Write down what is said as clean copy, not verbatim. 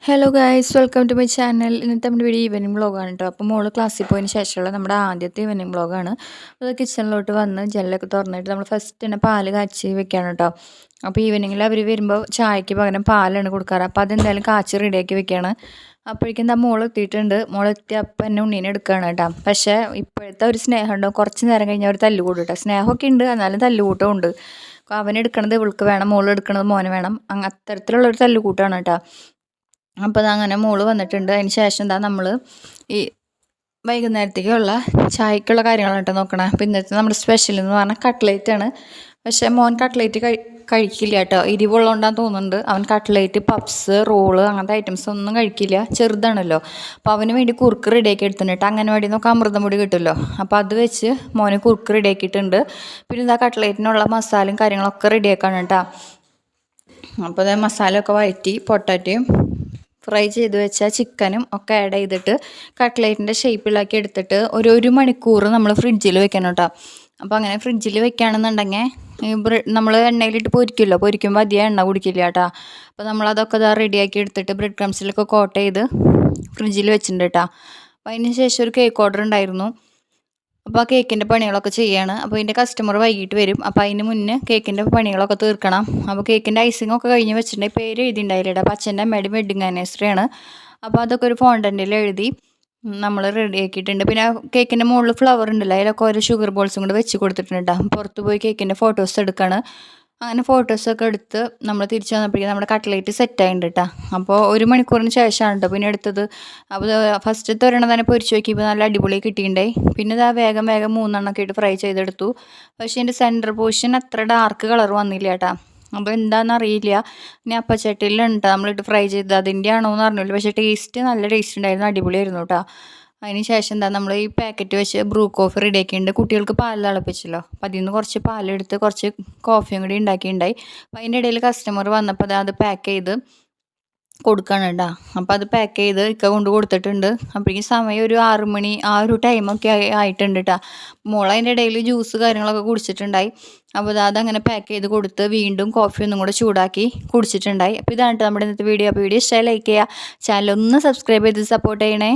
Hello guys, welcome to my channel. ഇന്നത്തെ നമ്മുടെ video evening വ്ളോഗാണ് കേട്ടോ. അപ്പോൾ മോള് ക്ലാസ്സിൽ പോയതിന് ശേഷമുള്ള നമ്മുടെ ആദ്യത്തെ ഈവനിങ് വ്ളോഗാണ്. അത് കിച്ചണിലോട്ട് വന്ന് ജനലൊക്കെ തുറന്നിട്ട് നമ്മൾ ഫസ്റ്റ് തന്നെ പാല് കാച്ചി വെക്കുകയാണ് കേട്ടോ. അപ്പോൾ ഈവനിങ്ങിൽ അവർ വരുമ്പോൾ ചായക്ക് പകരം പാലാണ് കൊടുക്കാറ്. അപ്പോൾ അതെന്തായാലും കാച്ചി റെഡിയാക്കി വെക്കുകയാണ്. അപ്പോഴേക്കും എന്താ മോൾ എത്തിയിട്ടുണ്ട്. മോളെത്തി അപ്പം എന്നെ ഉണ്ണീനെ എടുക്കുകയാണ് കേട്ടോ. പക്ഷേ ഇപ്പോഴത്തെ ഒരു സ്നേഹം ഉണ്ടോ, കുറച്ച് നേരം കഴിഞ്ഞാൽ അവർ തല്ലുകൂടും കേട്ടോ. സ്നേഹമൊക്കെ ഉണ്ട്, എന്നാലും തല്ലുകൂട്ടം ഉണ്ട്. അവനെടുക്കണത് ഇവൾക്ക് വേണം, മോൾ എടുക്കണത് മോന് വേണം. അത്തരത്തിലുള്ളൊരു തല്ലുകൂട്ടാണ് കേട്ടോ. അപ്പോൾ അതങ്ങനെ മോള് വന്നിട്ടുണ്ട്. അതിന് ശേഷം എന്താ നമ്മൾ ഈ വൈകുന്നേരത്തേക്കുള്ള ചായക്കുള്ള കാര്യങ്ങളാണ് കേട്ടോ നോക്കണേ. അപ്പോൾ ഇന്നത്തെ നമ്മുടെ സ്പെഷ്യൽ എന്ന് പറഞ്ഞാൽ കട്ട്ലേറ്റാണ്. പക്ഷേ മോൻ കട്ട്ലേറ്റ് കഴിക്കില്ല കേട്ടോ. എരിവുള്ളതുകൊണ്ടാന്ന് തോന്നുന്നുണ്ട്. അവൻ കട്ട്ലേറ്റ്, പപ്സ്, റോള് അങ്ങനത്തെ ഐറ്റംസ് ഒന്നും കഴിക്കില്ല. ചെറുതാണല്ലോ. അപ്പോൾ അവന് വേണ്ടി കുറുക്ക് റെഡിയാക്കി എടുത്തിട്ടുണ്ട്. അംഗൻവാടിയിൽ നിന്നൊക്കെ അമൃതം പൊടി കിട്ടുമല്ലോ. അപ്പോൾ അത് വെച്ച് മോന് കുറുക്ക് റെഡിയാക്കിയിട്ടുണ്ട്. പിന്നെ ഇതാ കട്ട്ലേറ്റിനുള്ള മസാലയും കാര്യങ്ങളൊക്കെ റെഡിയാക്കാണ് കേട്ടോ. അപ്പോൾ അത് മസാലയൊക്കെ വഴറ്റി പൊട്ടാറ്റയും ഫ്രൈ ചെയ്ത് വെച്ച ചിക്കനും ഒക്കെ ആഡ് ചെയ്തിട്ട് കട്ട്ലേറ്റിൻ്റെ ഷേപ്പിലാക്കി എടുത്തിട്ട് ഒരു മണിക്കൂർ നമ്മൾ ഫ്രിഡ്ജിൽ വെക്കണം കേട്ടോ. അപ്പോൾ അങ്ങനെ ഫ്രിഡ്ജിൽ വെക്കുകയാണെന്നുണ്ടെങ്കിൽ നമ്മൾ എണ്ണയിലിട്ട് പൊരിക്കുമ്പോൾ അധികം എണ്ണ കുടിക്കില്ല കേട്ടോ. അപ്പോൾ നമ്മളതൊക്കെ റെഡിയാക്കി എടുത്തിട്ട് ബ്രെഡ് ക്രംസിലൊക്കെ കോട്ട് ചെയ്ത് ഫ്രിഡ്ജിൽ വെച്ചിട്ടുണ്ട് കേട്ടോ. അപ്പോൾ അതിന് ശേഷം ഒരു കേക്ക് ഓർഡർ ഉണ്ടായിരുന്നു. അപ്പോൾ ആ കേക്കിൻ്റെ പണികളൊക്കെ ചെയ്യാണ്. അപ്പോൾ ഇതിൻ്റെ കസ്റ്റമർ വൈകിട്ട് വരും. അപ്പോൾ അതിന് മുന്നേ കേക്കിൻ്റെ പണികളൊക്കെ തീർക്കണം. അപ്പോൾ കേക്കിൻ്റെ ഐസിങ്ങൊക്കെ കഴിഞ്ഞ് വെച്ചിട്ടുണ്ടെങ്കിൽ പേര് എഴുതിയിട്ടുണ്ടായില്ല. അപ്പോൾ അച്ഛൻ്റെ അമ്മയുടെ വെഡിങ് ആനിവേഴ്സറിയാണ്. അപ്പോൾ അതൊക്കെ ഒരു ഫോണ്ടൻറ്റിൽ എഴുതി നമ്മൾ റെഡിയാക്കിയിട്ടുണ്ട്. പിന്നെ കേക്കിൻ്റെ മുകളിൽ ഫ്ലവർ ഉണ്ടല്ലോ, അതിലൊക്കെ ഓരോ ഷുഗർ ബോൾസും കൂടെ വെച്ച് കൊടുത്തിട്ടുണ്ട്. പുറത്ത് പോയി കേക്കിൻ്റെ ഫോട്ടോസ് എടുക്കുകയാണ്. അങ്ങനെ ഫോട്ടോസൊക്കെ എടുത്ത് നമ്മൾ തിരിച്ച് വന്നപ്പോഴേക്കും നമ്മുടെ കട്ട്ലേറ്റ് സെറ്റായിട്ടുണ്ട് കേട്ടോ. അപ്പോൾ ഒരു മണിക്കൂറിന് ശേഷമാണ് കേട്ടോ പിന്നെ എടുത്തത്. അപ്പോൾ ഫസ്റ്റത്തെ ഒരെണ്ണം തന്നെ പൊരിച്ച് നോക്കിയപ്പോൾ നല്ല അടിപൊളി കിട്ടിയിട്ടുണ്ടായി. പിന്നെ ഇതാ വേഗം 3 ഇട്ട് ഫ്രൈ ചെയ്തെടുത്തു. പക്ഷേ എൻ്റെ സെൻറ്റർ പോർഷൻ അത്ര ഡാർക്ക് കളർ വന്നില്ല കേട്ടോ. അപ്പോൾ എന്താണെന്ന് അറിയില്ല. ഇനി അപ്പച്ചട്ടിയിലുണ്ട് നമ്മളിട്ട് ഫ്രൈ ചെയ്ത് അതിൻ്റെ ആണോ എന്ന് അറിഞ്ഞില്ല. പക്ഷേ നല്ല ടേസ്റ്റ് ഉണ്ടായിരുന്നു, അടിപൊളിയായിരുന്നു കേട്ടോ. അതിന് ശേഷം എന്താ നമ്മൾ ഈ പാക്കറ്റ് വെച്ച് ബ്രൂ കോഫി റെഡിയാക്കിയിട്ടുണ്ട്. കുട്ടികൾക്ക് പാൽ തിളപ്പിച്ചല്ലോ, അപ്പോൾ അതിൽ നിന്ന് കുറച്ച് പാലെടുത്ത് കുറച്ച് കോഫിയും കൂടി ഉണ്ടാക്കിയിട്ടുണ്ടായി. അപ്പോൾ അതിൻ്റെ ഇടയിൽ കസ്റ്റമർ വന്നപ്പോൾ അത് പാക്ക് ചെയ്ത് കൊടുക്കണം കേട്ടോ. അപ്പോൾ അത് പാക്ക് ചെയ്ത് കൊണ്ട് കൊടുത്തിട്ടുണ്ട്. അപ്പോഴേക്കും സമയം ഒരു 6 മണി ആ ഒരു ടൈമൊക്കെ ആയിട്ടുണ്ട് കേട്ടോ. മോൾ അതിൻ്റെ ഇടയിൽ ജ്യൂസ് കാര്യങ്ങളൊക്കെ കുടിച്ചിട്ടുണ്ടായി. അപ്പോൾ അതങ്ങനെ പാക്ക് ചെയ്ത് കൊടുത്ത് വീണ്ടും കോഫി ഒന്നും കൂടെ ചൂടാക്കി കുടിച്ചിട്ടുണ്ടായി. അപ്പോൾ ഇതാണ് നമ്മുടെ ഇന്നത്തെ വീഡിയോ. അപ്പോൾ വീഡിയോ ഇഷ്ടമായി ലൈക്ക് ചെയ്യുക, ചാനൽ ഒന്ന് സബ്സ്ക്രൈബ് ചെയ്ത് സപ്പോർട്ട് ചെയ്യണേ.